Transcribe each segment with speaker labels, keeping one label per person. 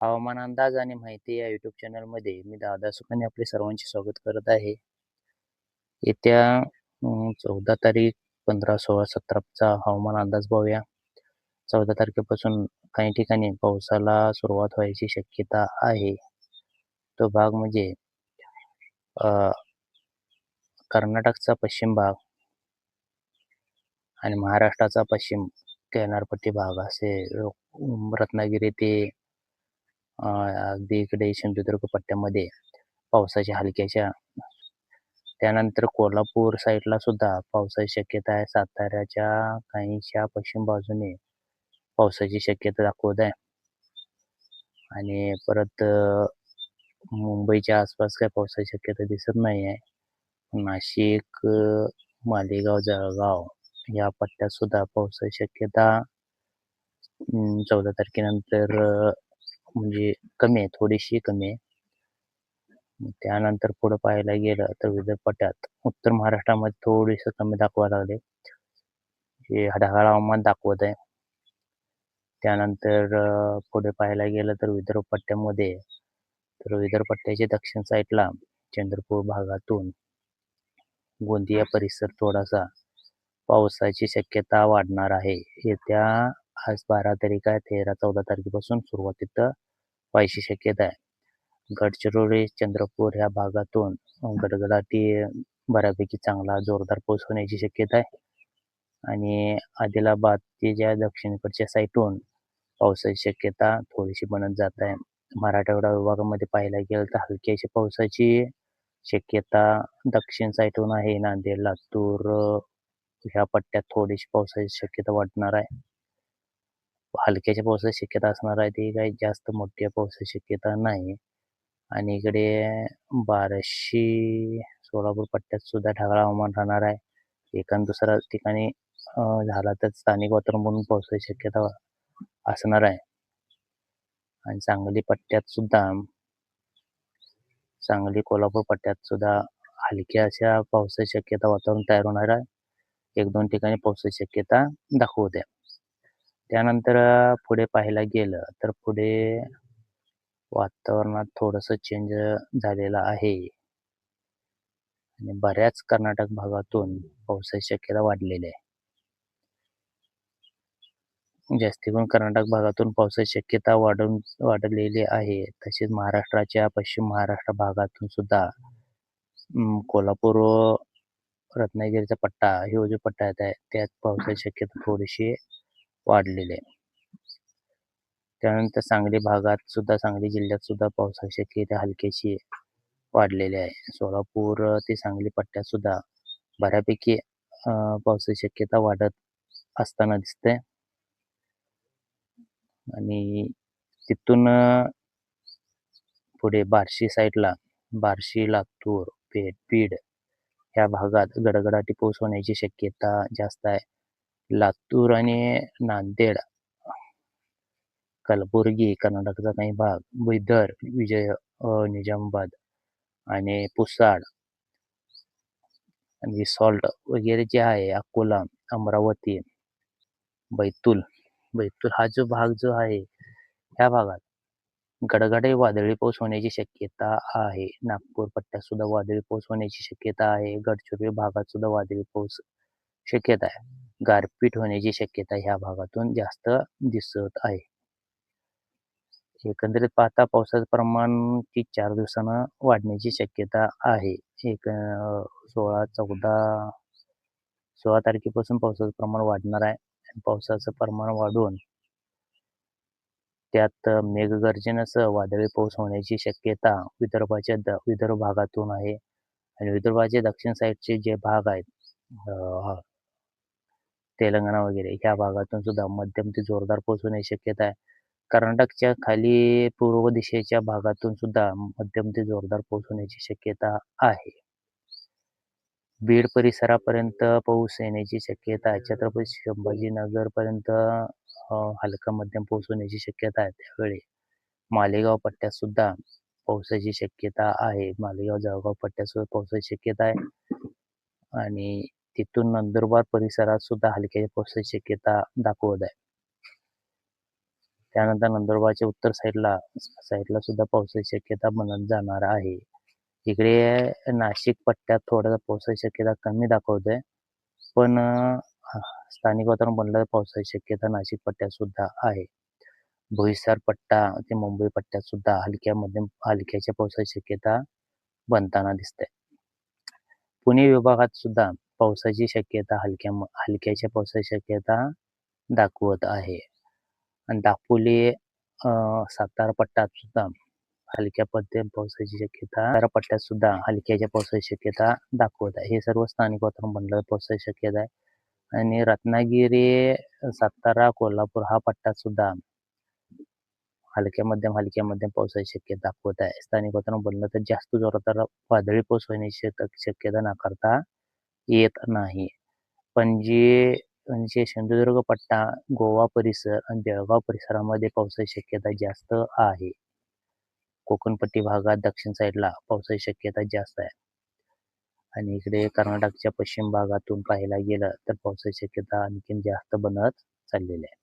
Speaker 1: हवामान अंदाज आणि माहिती या YouTube चॅनलमध्ये मी दादा सुकन्या आपले सर्वांचे स्वागत करत आहे. येत्या 14 तारीख, 15, 16, 17चा हवामान अंदाज पाहूया. 14 तारखेपासून काही ठिकाणी पावसाला सुरुवात व्हायची शक्यता आहे. तो भाग म्हणजे अ, कर्नाटकचा पश्चिम भाग आणि महाराष्ट्राचा पश्चिम किनारपट्टी भाग असे रत्नागिरी ते अगदी इकडे सिंधुदुर्ग पट्ट्यामध्ये पावसाच्या हलक्याच्या त्यानंतर कोल्हापूर साईडला सुद्धा पावसाची शक्यता आहे. साताऱ्याच्या काहीशा पश्चिम बाजूने पावसाची शक्यता दाखवत आहे आणि परत मुंबईच्या आसपास काही पावसाची शक्यता दिसत नाही आहे. नाशिक, मालेगाव, जळगाव या पट्ट्यात सुद्धा पावसाची शक्यता 14 तारखेनंतर म्हणजे कमी आहे, थोडीशी कमी आहे. त्यानंतर पुढं पाहायला गेलं तर विदर्भ पट्ट्यात उत्तर महाराष्ट्रामध्ये थोडीसं कमी दाखवायला लागले. हे ढगाळ हवामान दाखवत आहे. त्यानंतर पुढे पाहायला गेलं तर विदर्भ पट्ट्यामध्ये तर विदर्भ पट्ट्याच्या दक्षिण साईडला चंद्रपूर भागातून गोंदिया परिसर थोडासा पावसाची शक्यता वाढणार आहे. येत्या आज 12 तारीख आहे, 13-14 तारखेपासून सुरुवातीत व्हायची शक्यता आहे. गडचिरोली, चंद्रपूर ह्या भागातून गडगडाटी बऱ्यापैकी चांगला जोरदार पाऊस होण्याची शक्यता आहे आणि आदिलाबादच्या ज्या दक्षिणेकडच्या साईडहून पावसाची शक्यता थोडीशी बनत जात आहे. मराठवाडा विभागामध्ये पाहायला गेलं तर हलक्याशी पावसाची शक्यता दक्षिण साईडहून आहे. नांदेड, लातूर ह्या पट्ट्यात थोडीशी पावसाची शक्यता वाढणार आहे. हलक्याच्या पावसाची शक्यता असणार आहे, ती काही जास्त मोठ्या पावसाची शक्यता नाही. आणि इकडे बार्शी, सोलापूर पट्ट्यात सुद्धा ढगाळ हवामान राहणार आहे. एखाद दुसऱ्या ठिकाणी झाला तर स्थानिक वातावरण म्हणून पावसाची शक्यता असणार आहे. आणि सांगली पट्ट्यात सुद्धा सांगली, कोल्हापूर पट्ट्यात सुद्धा हलक्या अशा पावसाची शक्यता वातावरण तयार होणार आहे. 1-2 ठिकाणी पावसाची शक्यता दाखवते. त्यानंतर पुढे पाहायला गेलं तर पुढे वातावरणात थोडंसं चेंज झालेलं आहे आणि बऱ्याच कर्नाटक भागातून पावसाची शक्यता वाढलेली आहे. जास्ती करून कर्नाटक भागातून पावसाची शक्यता वाढलेली आहे. तसेच महाराष्ट्राच्या पश्चिम महाराष्ट्र भागातून सुद्धा कोल्हापूर व रत्नागिरीचा पट्टा, हे जो पट्टा येत आहे त्यात पावसाची शक्यता थोडीशी वाढलेली आहे. त्यानंतर सांगली भागात सुद्धा, सांगली जिल्ह्यात सुद्धा पावसाची शक्यता हलकीशी वाढलेली आहे. सोलापूर ते सांगली पट्ट्यात सुद्धा बऱ्यापैकी पावसाची शक्यता वाढत असताना दिसते आणि तिथून पुढे बार्शी साईडला बार्शी, लातूर, बीड ह्या भागात गडगडाटी पाऊस होण्याची शक्यता जास्त आहे. लातूर आणि नांदेड, कलबुर्गी, कर्नाटकचा काही भाग, बिदर, निजामाबाद आणि पुसाड आणि सॉल्ट वगैरे जे आहे, अकोला, अमरावती, बैतूल हा जो भाग जो आहे, ह्या भागात गडगडे वादळी पाऊस होण्याची शक्यता आहे. नागपूर पट्ट्यात सुद्धा वादळी पाऊस होण्याची शक्यता आहे. गडचिरोली भागात सुद्धा वादळी पाऊस शक्यता आहे. गारपीट होण्याची शक्यता ह्या भागातून जास्त दिसत आहे. एकंदरीत पाहता पावसाचं प्रमाण 3-4 दिवसानं वाढण्याची शक्यता आहे. 16 तारखेपासून पावसाचं प्रमाण वाढणार आहे. पावसाचं प्रमाण वाढून त्यात मेघगर्जनेसह वादळी पाऊस होण्याची शक्यता विदर्भ भागातून आहे आणि विदर्भाचे दक्षिण साईडचे जे भाग आहेत, तेलंगणा वगैरे ह्या भागातून सुद्धा मध्यम ते जोरदार पाऊस होण्याची शक्यता आहे. कर्नाटकच्या खाली पूर्व दिशेच्या भागातून सुद्धा मध्यम ते जोरदार पाऊस होण्याची शक्यता आहे. बीड परिसरापर्यंत पाऊस येण्याची शक्यता आहे. छत्रपती संभाजीनगरपर्यंत हलका मध्यम पाऊस होण्याची शक्यता आहे. त्यावेळी मालेगाव पट्ट्यात सुद्धा पावसाची शक्यता आहे. मालेगाव, जळगाव पट्ट्यात सुद्धा पावसाची शक्यता आहे आणि तिथून नंदुरबार परिसरात सुद्धा हलक्या पावसाची शक्यता दाखवत आहे. त्यानंतर नंदुरबारच्या उत्तर साईडला सुद्धा पावसाची शक्यता बनत जाणार आहे. इकडे नाशिक पट्ट्यात थोडासा पावसाची शक्यता कमी दाखवतोय, पण स्थानिक वातावरण बनलं पावसाची शक्यता नाशिक पट्ट्यात सुद्धा आहे. बोईसर पट्टा ते मुंबई पट्ट्यात सुद्धा हलक्याच्या पावसाची शक्यता बनताना दिसते. पुणे विभागात सुद्धा पावसाची शक्यता हलक्याच्या पावसाची शक्यता दाखवत आहे. आणि दापोली सातारा पट्ट्यात सुद्धा पावसाची शक्यता सातारा पट्ट्यात सुद्धा हलक्याच्या पावसाची शक्यता दाखवत आहे. हे सर्व स्थानिक वातावरण बनलं पावसाची शक्यता आहे. आणि रत्नागिरी, सातारा, कोल्हापूर हा पट्टा सुद्धा हलक्या मध्यम पावसाची शक्यता दाखवत आहे. स्थानिक वातावरण बनलं तर जास्त जोरात वादळी पाऊस होण्याची शक्यता नाकारता येत नाही. म्हणजे सिंधुदुर्ग पट्टा, गोवा परिसर आणि बेळगाव परिसरामध्ये पावसाची शक्यता जास्त आहे. कोकणपट्टी भागात दक्षिण साईडला पावसाची शक्यता जास्त आहे. आणि इकडे कर्नाटकच्या पश्चिम भागातून पाहायला गेलं तर पावसाची शक्यता आणखीन जास्त बनत चाललेली आहे.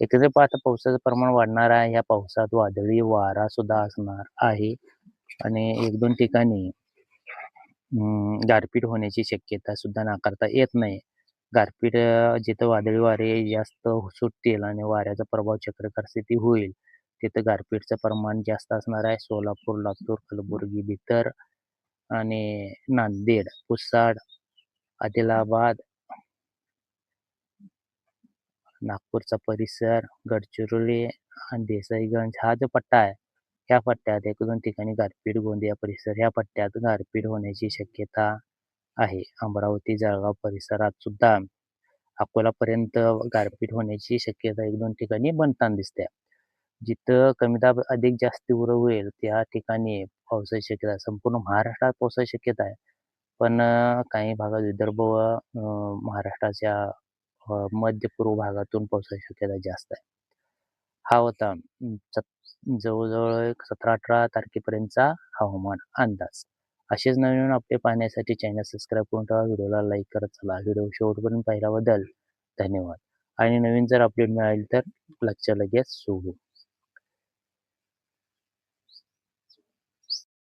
Speaker 1: एकत्र पाहता पावसाचं प्रमाण वाढणार आहे. या पावसात वादळी वारा सुद्धा असणार आहे आणि 1-2 ठिकाणी गारपीट होण्याची शक्यता सुद्धा नाकारता येत नाही. गारपीट जिथं वादळी वारे जास्त सुटतील आणि वाऱ्याचा प्रभाव चक्राकार स्थिती होईल, तिथं गारपीटचं प्रमाण जास्त असणार आहे. सोलापूर, लातूर, कलबुर्गी, बिदर आणि नांदेड, पुसद, आदिलाबाद, नागपूरचा परिसर, गडचिरोली आणि देसाईगंज हा जो पट्टा आहे, ह्या पट्ट्यात 1-2 ठिकाणी गारपीट, गोंदिया परिसर ह्या पट्ट्यात गारपीट होण्याची शक्यता आहे. अमरावती, जळगाव परिसरात सुद्धा अकोलापर्यंत गारपीट होण्याची शक्यता 1-2 ठिकाणी बनताना दिसते. जिथं कमी दाब अधिक जास्त तीव्र होईल त्या ठिकाणी पावसाची शक्यता संपूर्ण महाराष्ट्रात पावसाची शक्यता आहे. पण काही भागात विदर्भ व महाराष्ट्राच्या मध्य पूर्व भागातून पावसाची शक्यता जास्त आहे. हा होता जवळजवळ 17-18 तारखेपर्यंतचा हवामान अंदाज. असेच नवीन अपडेट पाहण्यासाठी चॅनल सबस्क्राईब करून ठेवा. व्हिडिओला लाईक करत चला. व्हिडिओ शेवटपर्यंत पाहिल्याबद्दल धन्यवाद. आणि नवीन जर अपडेट मिळाली तर लगेच शोधू.